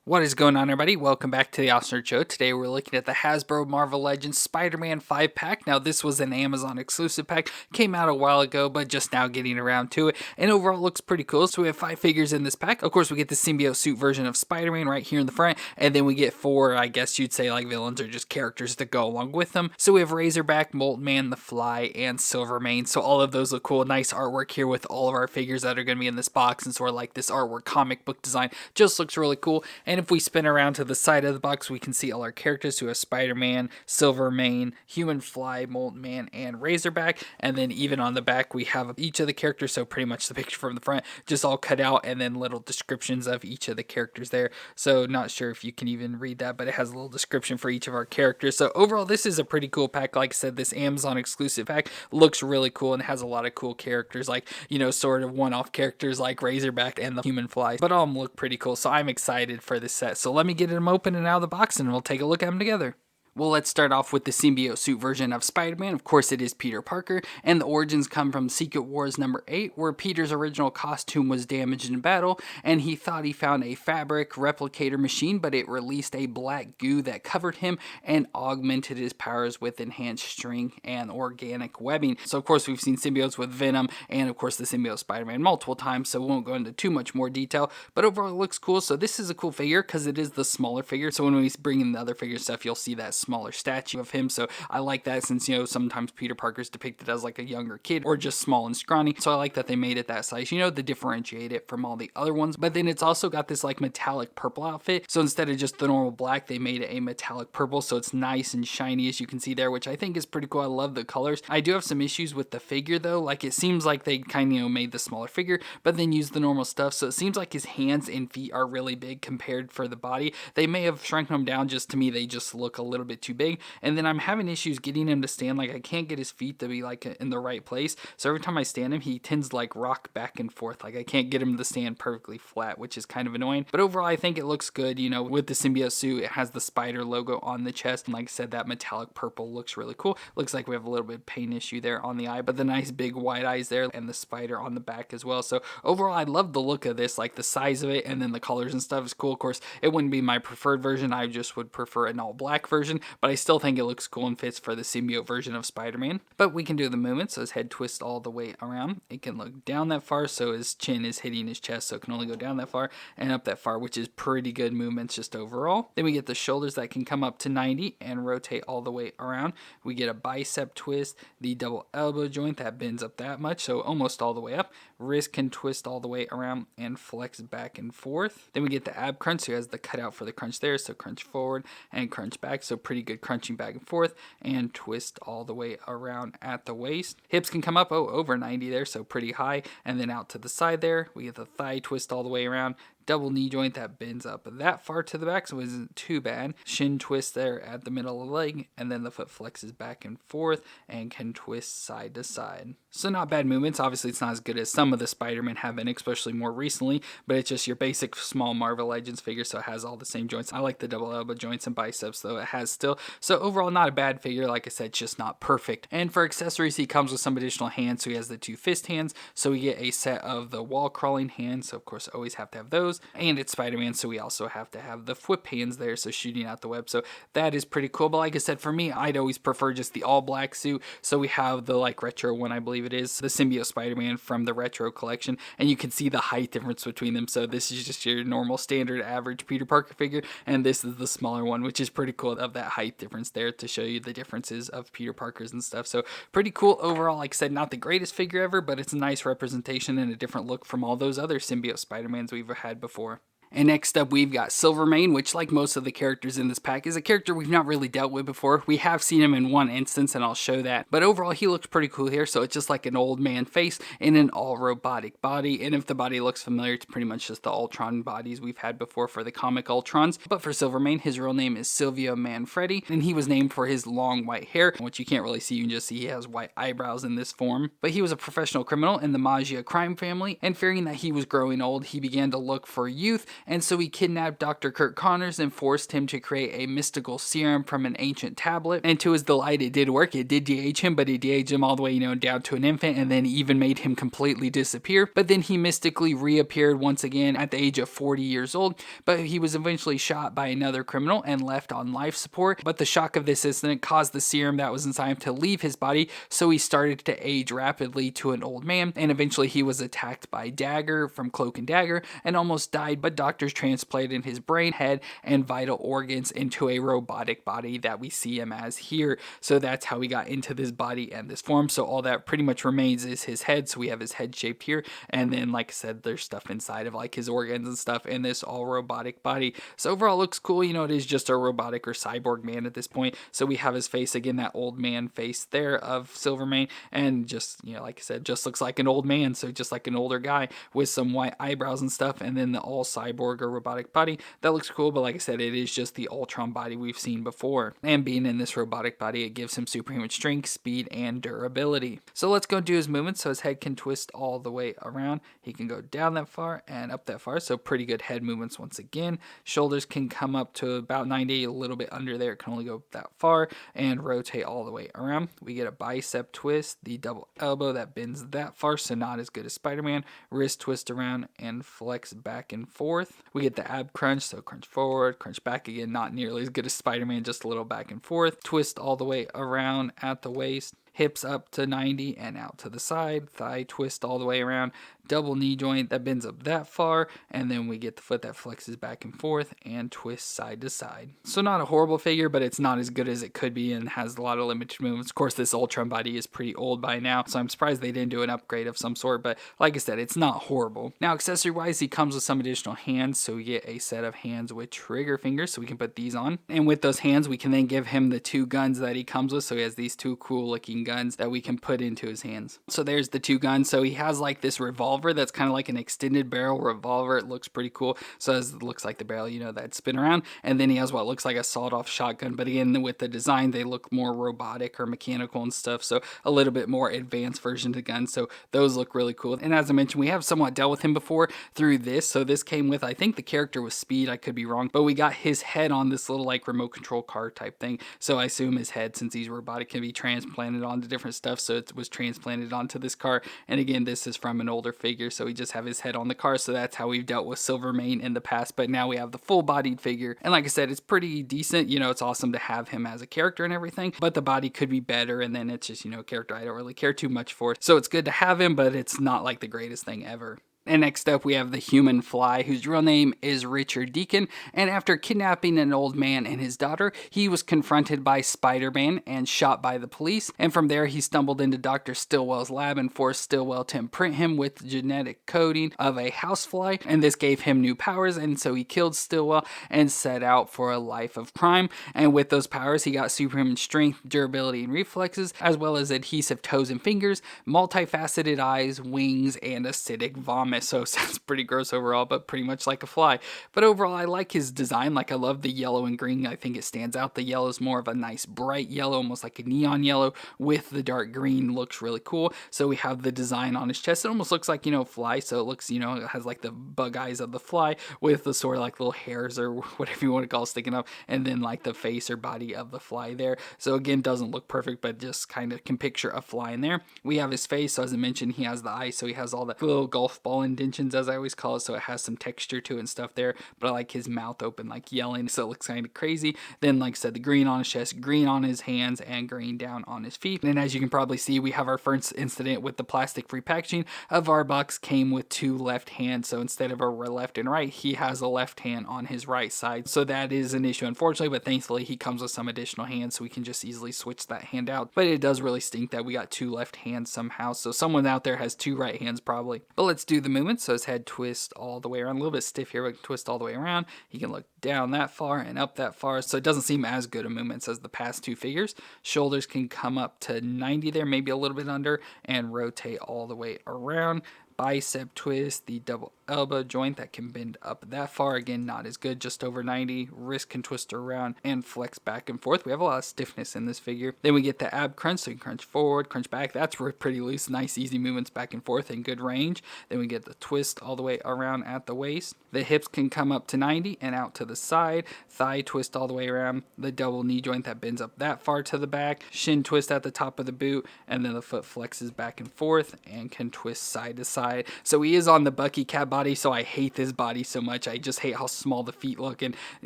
What is going on, everybody? Welcome back to the Awesome Nerd Show. Today we're looking at the Hasbro Marvel Legends Spider-Man 5-pack. Now this was an Amazon exclusive pack, came out a while ago, but just now getting around to it, and overall it looks pretty cool. So we have 5 figures in this pack. Of course we get the symbiote suit version of Spider-Man right here in the front, and then we get 4, I guess you'd say like villains or just characters to go along with them. So we have Razorback, Molten Man, the Fly, and Silvermane. So all of those look cool. Nice artwork here with all of our figures that are going to be in this box, and sort of like this artwork comic book design just looks really cool. And if we spin around to the side of the box, we can see all our characters who have Spider-Man, Silvermane, Human Fly, Molten Man, and Razorback. And then even on the back, we have each of the characters, so pretty much the picture from the front, just all cut out, and then little descriptions of each of the characters there. So not sure if you can even read that, but it has a little description for each of our characters. So overall, this is a pretty cool pack. Like I said, this Amazon exclusive pack looks really cool and has a lot of cool characters, like, you know, sort of one-off characters like Razorback and the Human Fly. But all of them look pretty cool, so I'm excited for this set. So let me get them open and out of the box, and we'll take a look at them together. Well, let's start off with the symbiote suit version of Spider-Man. Of course, it is Peter Parker, and the origins come from Secret Wars number 8, where Peter's original costume was damaged in battle, and he thought he found a fabric replicator machine, but it released a black goo that covered him and augmented his powers with enhanced string and organic webbing. So, of course, we've seen symbiotes with Venom, and of course, the symbiote Spider-Man multiple times, so we won't go into too much more detail, but overall, it looks cool. So this is a cool figure, because it is the smaller figure, so when we bring in the other figure stuff, you'll see that smaller statue of him. So I like that, since, you know, sometimes Peter Parker's depicted as like a younger kid or just small and scrawny. So I like that they made it that size, you know, to differentiate it from all the other ones. But then it's also got this like metallic purple outfit. So instead of just the normal black, they made it a metallic purple. So it's nice and shiny, as you can see there, which I think is pretty cool. I love the colors. I do have some issues with the figure though. Like, it seems like they kind of, you know, made the smaller figure, but then used the normal stuff. So it seems like his hands and feet are really big compared for the body. They may have shrunk them down. Just to me, they just look a little bit too big. And then I'm having issues getting him to stand. Like, I can't get his feet to be like in the right place. So every time I stand him, he tends to like rock back and forth. Like, I can't get him to stand perfectly flat, which is kind of annoying. But overall, I think it looks good. You know, with the symbiote suit, it has the spider logo on the chest. And like I said, that metallic purple looks really cool. Looks like we have a little bit of paint issue there on the eye, but the nice big wide eyes there and the spider on the back as well. So overall, I love the look of this, like the size of it, and then the colors and stuff is cool. Of course, it wouldn't be my preferred version. I just would prefer an all black version, but I still think it looks cool and fits for the symbiote version of Spider-Man. But we can do the movement, so his head twists all the way around. It can look down that far, so his chin is hitting his chest, so it can only go down that far and up that far, which is pretty good movements just overall. Then we get the shoulders that can come up to 90 and rotate all the way around. We get a bicep twist, the double elbow joint that bends up that much, so almost all the way up. Wrist can twist all the way around and flex back and forth. Then we get the ab crunch, so he has the cutout for the crunch there, so crunch forward and crunch back, so pretty good crunching back and forth, and twist all the way around at the waist. Hips can come up over 90 there, so pretty high, and then out to the side there. We get the thigh twist all the way around. Double knee joint that bends up that far to the back, so it isn't too bad. Shin twist there at the middle of the leg, and then the foot flexes back and forth and can twist side to side. So not bad movements. Obviously, it's not as good as some of the Spider-Man have been, especially more recently, but it's just your basic small Marvel Legends figure, so it has all the same joints. I like the double elbow joints and biceps, though it has still. So overall, not a bad figure. Like I said, just not perfect. And for accessories, he comes with some additional hands, so he has the 2 fist hands, so we get a set of the wall crawling hands, so of course always have to have those. And it's Spider-Man, so we also have to have the whip hands there, so shooting out the web. So that is pretty cool. But like I said, for me, I'd always prefer just the all black suit. So we have the like retro one, I believe it is, the symbiote Spider-Man from the retro collection, and you can see the height difference between them. So this is just your normal standard average Peter Parker figure, and this is the smaller one, which is pretty cool of that height difference there to show you the differences of Peter Parker's and stuff. So pretty cool overall. Like I said, not the greatest figure ever, but it's a nice representation and a different look from all those other symbiote Spider-Mans we've had before. And next up, we've got Silvermane, which, like most of the characters in this pack, is a character we've not really dealt with before. We have seen him in one instance, and I'll show that. But overall, he looks pretty cool here. So it's just like an old man face in an all-robotic body. And if the body looks familiar, it's pretty much just the Ultron bodies we've had before for the comic Ultrons. But for Silvermane, his real name is Silvio Manfredi, and he was named for his long white hair, which you can't really see. You can just see he has white eyebrows in this form. But he was a professional criminal in the Maggia crime family, and fearing that he was growing old, he began to look for youth and so he kidnapped Dr. Kurt Connors and forced him to create a mystical serum from an ancient tablet. And to his delight, it did work. It did de-age him, but it de-aged him all the way, down to an infant, and then even made him completely disappear. But then he mystically reappeared once again at the age of 40 years old, but he was eventually shot by another criminal and left on life support. But the shock of this incident caused the serum that was inside him to leave his body, so he started to age rapidly to an old man, and eventually he was attacked by Dagger from Cloak and Dagger and almost died, but doctors transplanted his brain, head, and vital organs into a robotic body that we see him as here. So that's how he got into this body and this form. So all that pretty much remains is his head. So we have his head shaped here, and then like I said, there's stuff inside of like his organs and stuff in this all robotic body. So overall looks cool. It is just a robotic or cyborg man at this point. So we have his face again, that old man face there of Silvermane, and just like I said, just looks like an old man. So just like an older guy with some white eyebrows and stuff, and then the all cyborg or robotic body. That looks cool, but like I said, it is just the Ultron body we've seen before. And being in this robotic body, it gives him superhuman strength, speed, and durability. So let's go do his movements. So his head can twist all the way around. He can go down that far and up that far. So pretty good head movements once again. Shoulders can come up to about 90, a little bit under there. It can only go that far, and rotate all the way around. We get a bicep twist, the double elbow that bends that far, so not as good as Spider-Man. Wrist twist around and flex back and forth. We get the ab crunch, so crunch forward, crunch back again, not nearly as good as Spider-Man, just a little back and forth. Twist all the way around at the waist. Hips up to 90 and out to the side. Thigh twist all the way around. Double knee joint that bends up that far, and then we get the foot that flexes back and forth and twists side to side. So not a horrible figure, but it's not as good as it could be and has a lot of limited movements. Of course, this Ultron body is pretty old by now, so I'm surprised they didn't do an upgrade of some sort, but like I said, it's not horrible. Now, accessory-wise, he comes with some additional hands, so we get a set of hands with trigger fingers, so we can put these on. And with those hands, we can then give him the two guns that he comes with, so he has these two cool-looking guns that we can put into his hands. So there's the two guns. So he has like this revolver that's kind of like an extended barrel revolver. It looks pretty cool. So it looks like the barrel, that spin around. And then he has what looks like a sawed-off shotgun. But again, with the design, they look more robotic or mechanical and stuff. So a little bit more advanced version of the gun. So those look really cool. And as I mentioned, we have somewhat dealt with him before through this. So this came with, I think the character was Speed. I could be wrong. But we got his head on this little like remote control car type thing. So I assume his head, since he's robotic, can be transplanted onto different stuff. So it was transplanted onto this car. And again, this is from an older figure. So we just have his head on the car. So that's how we've dealt with Silvermane in the past. But now we have the full bodied figure. And like I said, it's pretty decent. It's awesome to have him as a character and everything. But the body could be better. And then it's just, a character I don't really care too much for. So it's good to have him, but it's not like the greatest thing ever. And next up, we have the Human Fly, whose real name is Richard Deacon. And after kidnapping an old man and his daughter, he was confronted by Spider-Man and shot by the police. And from there, he stumbled into Dr. Stillwell's lab and forced Stillwell to imprint him with the genetic coding of a housefly. And this gave him new powers. And so he killed Stillwell and set out for a life of crime. And with those powers, he got superhuman strength, durability, and reflexes, as well as adhesive toes and fingers, multifaceted eyes, wings, and acidic vomit. So it sounds pretty gross overall, but pretty much like a fly. But overall, I like his design. Like, I love the yellow and green. I think it stands out. The yellow is more of a nice bright yellow, almost like a neon yellow, with the dark green. Looks really cool. So we have the design on his chest. It almost looks like, fly. So it looks, it has like the bug eyes of the fly with the sort of like little hairs or whatever you want to call it sticking up. And then like the face or body of the fly there. So again, doesn't look perfect, but just kind of can picture a fly in there. We have his face. So as I mentioned, he has the eyes. So he has all the little golf ball indentions, as I always call it, so it has some texture to it and stuff there. But I like his mouth open, like yelling, so it looks kind of crazy. Then, like I said, the green on his chest, green on his hands, and green down on his feet. And as you can probably see, we have our first incident with the plastic-free packaging of our box. Came with two left hands, so instead of a left and right, he has a left hand on his right side. So that is an issue, unfortunately, but thankfully he comes with some additional hands, so we can just easily switch that hand out. But it does really stink that we got two left hands somehow, so someone out there has two right hands probably. But let's do the movements. So his head twist all the way around, a little bit stiff here, but twist all the way around. He can look down that far and up that far, so it doesn't seem as good a movements as the past two figures. Shoulders can come up to 90 there, maybe a little bit under, and rotate all the way around. bicep twist, the double elbow joint that can bend up that far. Again, not as good, just over 90. Wrist can twist around and flex back and forth. We have a lot of stiffness in this figure. Then we get the ab crunch, so you can crunch forward, crunch back. That's pretty loose, nice, easy movements back and forth and good range. Then we get the twist all the way around at the waist. The hips can come up to 90 and out to the side. Thigh twist all the way around. The double knee joint that bends up that far to the back. Shin twist at the top of the boot, and then the foot flexes back and forth and can twist side to side. So he is on the Bucky Cat body, so I hate this body so much. I just hate how small the feet look, and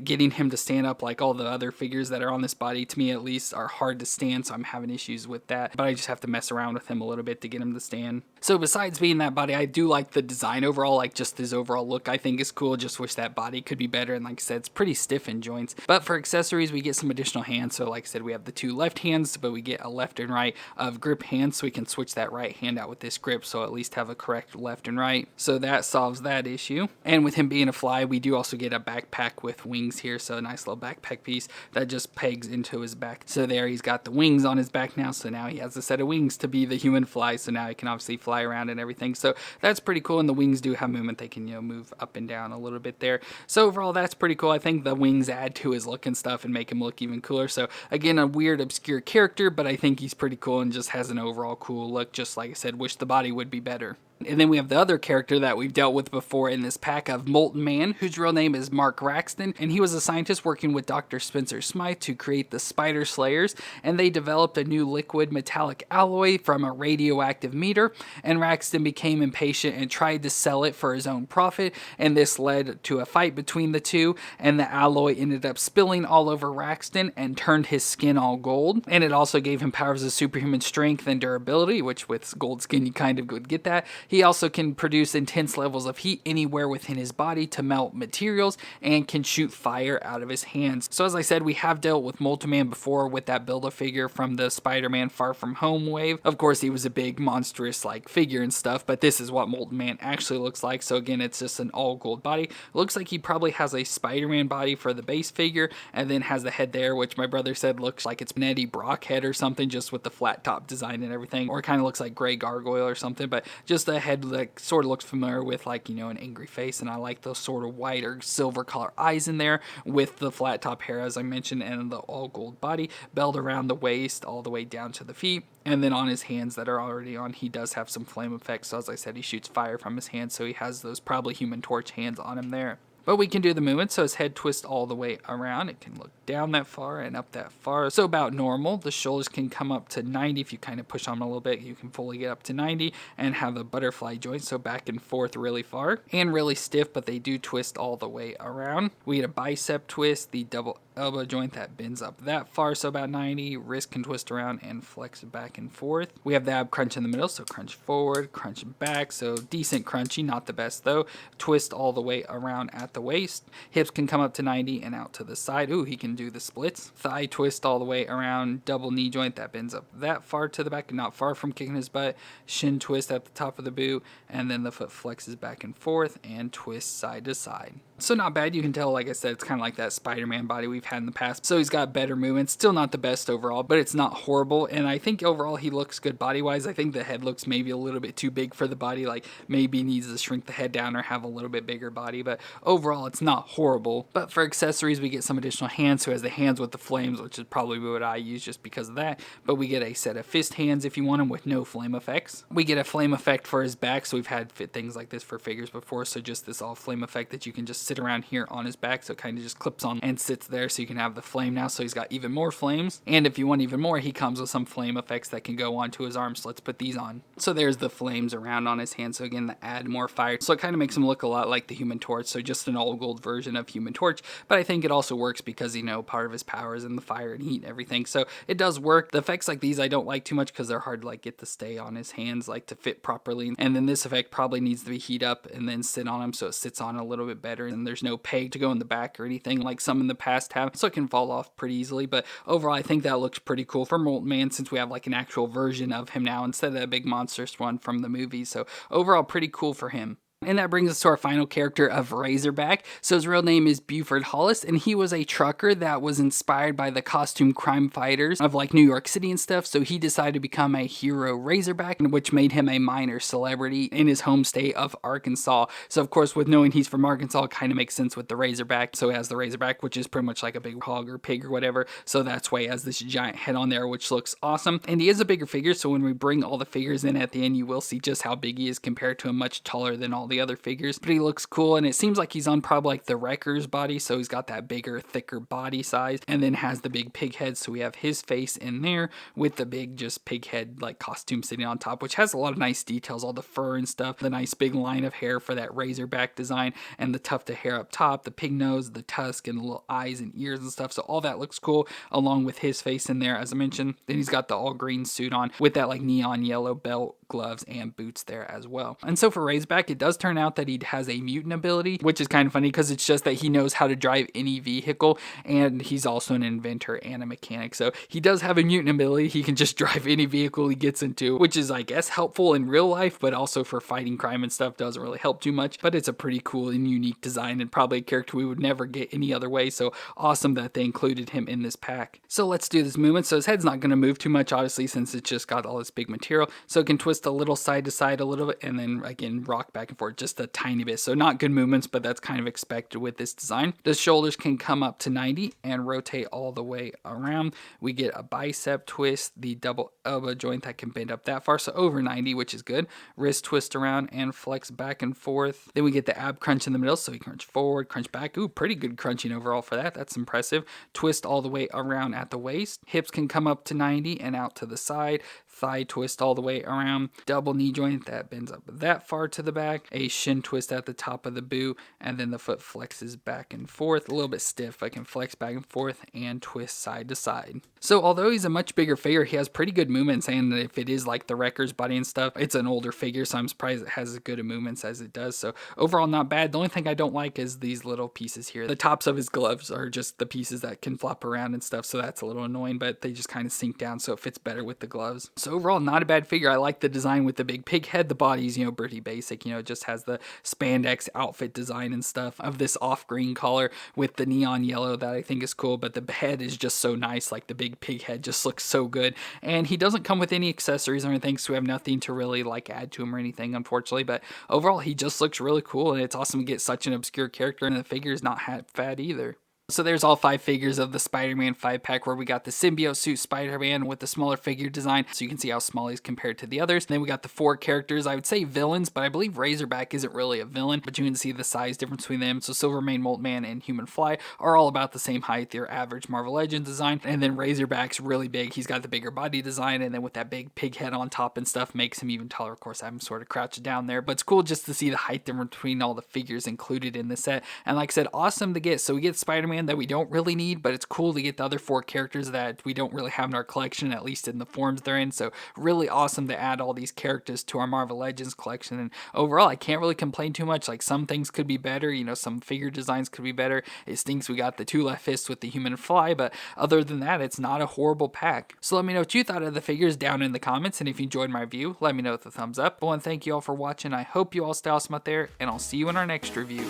getting him to stand up like all the other figures that are on this body, to me at least, are hard to stand, so I'm having issues with that. But I just have to mess around with him a little bit to get him to stand. So besides being that body, I do like the design overall, like just his overall look I think is cool. Just wish that body could be better, and like I said, it's pretty stiff in joints. But for accessories, we get some additional hands. So like I said, we have the two left hands, but we get a left and right of grip hands, so we can switch that right hand out with this grip, so at least have a correct left and right. So that solves that issue. And with him being a fly, we do also get a backpack with wings here, so a nice little backpack piece that just pegs into his back. So there, he's got the wings on his back now, so now he has a set of wings to be the human fly, so now he can obviously fly around and everything. So that's pretty cool, and the wings do have movement. They can, move up and down a little bit there. So overall, that's pretty cool. I think the wings add to his look and stuff and make him look even cooler. So again, a weird, obscure character, but I think he's pretty cool and just has an overall cool look. Just like I said, wish the body would be better. And then we have the other character that we've dealt with before in this pack of Molten Man, whose real name is Mark Raxton, and he was a scientist working with Dr. Spencer Smythe to create the Spider Slayers, and they developed a new liquid metallic alloy from a radioactive meter, and Raxton became impatient and tried to sell it for his own profit, and this led to a fight between the two, and the alloy ended up spilling all over Raxton and turned his skin all gold, and it also gave him powers of superhuman strength and durability, which with gold skin you kind of would get that. He also can produce intense levels of heat anywhere within his body to melt materials, and can shoot fire out of his hands. So as I said, we have dealt with Molten Man before with that Build-A-Figure from the Spider-Man Far From Home wave. Of course, he was a big monstrous like figure and stuff, but this is what Molten Man actually looks like. So again, it's just an all gold body. Looks like he probably has a Spider-Man body for the base figure, and then has the head there, which my brother said looks like it's an Eddie Brock head or something, just with the flat top design and everything, or kind of looks like Grey Gargoyle or something, but just a head that sort of looks familiar with, like, an angry face. And I like those sort of white or silver color eyes in there with the flat top hair, as I mentioned, and the all gold body, belt around the waist all the way down to the feet. And then on his hands that are already on, he does have some flame effects. So as I said, he shoots fire from his hands, so he has those probably Human Torch hands on him there. But we can do the movement, so his head twists all the way around. It can look down that far and up that far, so about normal. The shoulders can come up to 90. If you kind of push on them a little bit, you can fully get up to 90 and have a butterfly joint, so back and forth really far and really stiff, but they do twist all the way around. We get a bicep twist, the double elbow joint that bends up that far, so about 90. Wrist can twist around and flex back and forth. We have the ab crunch in the middle, so crunch forward, crunch back, so decent crunchy, not the best though. Twist all the way around at the waist. Hips can come up to 90 and out to the side. Ooh, he can do the splits. Thigh twist all the way around. Double knee joint that bends up that far to the back, not far from kicking his butt. Shin twist at the top of the boot, and then the foot flexes back and forth and twists side to side. So not bad. You can tell, like I said, it's kind of like that Spider-Man body we've had in the past. So he's got better movement. Still not the best overall, but it's not horrible. And I think overall he looks good body-wise. I think the head looks maybe a little bit too big for the body. Like maybe needs to shrink the head down or have a little bit bigger body. But overall, it's not horrible. But for accessories, we get some additional hands. So he has the hands with the flames, which is probably what I use just because of that. But we get a set of fist hands if you want them with no flame effects. We get a flame effect for his back. So we've had things like this for figures before. So just this all flame effect that you can just sit around here on his back, so it kind of just clips on and sits there, so you can have the flame now, so he's got even more flames. And if you want even more, he comes with some flame effects that can go onto his arms, so let's put these on. So there's the flames around on his hand, so again, to add more fire, so it kind of makes him look a lot like the Human Torch, so just an all gold version of Human Torch. But I think it also works because, part of his powers and the fire and heat and everything, so it does work. The effects like these I don't like too much because they're hard to like get to stay on his hands, like to fit properly. And then this effect probably needs to be heat up and then sit on him, so it sits on a little bit better, and there's no peg to go in the back or anything like some in the past have, so it can fall off pretty easily. But overall, I think that looks pretty cool for Molten Man, since we have like an actual version of him now instead of that big monstrous one from the movie. So overall, pretty cool for him. And that brings us to our final character of Razorback. So his real name is Buford Hollis, and he was a trucker that was inspired by the costume crime fighters of like New York City and stuff. So he decided to become a hero Razorback, which made him a minor celebrity in his home state of Arkansas. So of course, with knowing he's from Arkansas, it kind of makes sense with the Razorback. So he has the Razorback, which is pretty much like a big hog or pig or whatever. So that's why he has this giant head on there, which looks awesome. And he is a bigger figure. So when we bring all the figures in at the end, you will see just how big he is compared to him, much taller than all the other figures. But he looks cool, and it seems like he's on probably like the Wrecker's body. So he's got that bigger, thicker body size, and then has the big pig head. So we have his face in there with the big just pig head like costume sitting on top, which has a lot of nice details, all the fur and stuff, the nice big line of hair for that Razorback design, and the tufted hair up top, the pig nose, the tusk, and the little eyes and ears and stuff. So all that looks cool, along with his face in there, as I mentioned. Then he's got the all green suit on with that like neon yellow belt, gloves, and boots there as well. And so for Razorback, it does turn out that he has a mutant ability, which is kind of funny because it's just that he knows how to drive any vehicle, and he's also an inventor and a mechanic. So he does have a mutant ability. He can just drive any vehicle he gets into, which is, I guess, helpful in real life, but also for fighting crime and stuff doesn't really help too much. But it's a pretty cool and unique design, and probably a character we would never get any other way. So awesome that they included him in this pack. So let's do this movement. So his head's not going to move too much, obviously, since it's just got all this big material. So it can twist a little side to side a little bit, and then again rock back and forth just a tiny bit. So not good movements, but that's kind of expected with this design. The shoulders can come up to 90 and rotate all the way around. We get a bicep twist, the double elbow joint that can bend up that far, so over 90, which is good. Wrist twist around and flex back and forth. Then we get the ab crunch in the middle, so we crunch forward, crunch back. Ooh, pretty good crunching overall for that. That's impressive. Twist all the way around at the waist. Hips can come up to 90 and out to the side. Thigh twist all the way around. Double knee joint that bends up that far to the back. A shin twist at the top of the boot, and then the foot flexes back and forth. A little bit stiff. I can flex back and forth and twist side to side. So although he's a much bigger figure, he has pretty good movements, and if it is like the Wrecker's body and stuff, it's an older figure, so I'm surprised it has as good of movements as it does. So overall, not bad. The only thing I don't like is these little pieces here. The tops of his gloves are just the pieces that can flop around and stuff, so that's a little annoying, but they just kind of sink down, so it fits better with the gloves. So overall, not a bad figure. I like the design with the big pig head. The body's, pretty basic, it just has the spandex outfit design and stuff of this off-green color with the neon yellow that I think is cool, but the head is just so nice. Like the big pig head just looks so good, and he doesn't come with any accessories or anything, so we have nothing to really like add to him or anything, unfortunately, but overall he just looks really cool, and it's awesome to get such an obscure character, and the figure is not fat either. So there's all 5 figures of the Spider-Man 5-pack, where we got the symbiote suit Spider-Man with the smaller figure design, so you can see how small he's compared to the others. Then we got the 4 characters, I would say villains, but I believe Razorback isn't really a villain, but you can see the size difference between them. So Silvermane, Molten Man, and Human Fly are all about the same height, their average Marvel Legends design, and then Razorback's really big. He's got the bigger body design, and then with that big pig head on top and stuff makes him even taller. Of course, I have him sort of crouched down there, but it's cool just to see the height difference between all the figures included in the set. And like I said, awesome to get. So we get Spider-Man that we don't really need, but it's cool to get the other 4 characters that we don't really have in our collection, at least in the forms they're in. So really awesome to add all these characters to our Marvel Legends collection. And overall, I can't really complain too much. Like, some things could be better, some figure designs could be better. It stinks we got the 2 left fists with the Human Fly, but other than that, it's not a horrible pack. So let me know what you thought of the figures down in the comments, and if you enjoyed my review, let me know with a thumbs up. I want to thank you all for watching. I hope you all stay awesome out there, and I'll see you in our next review.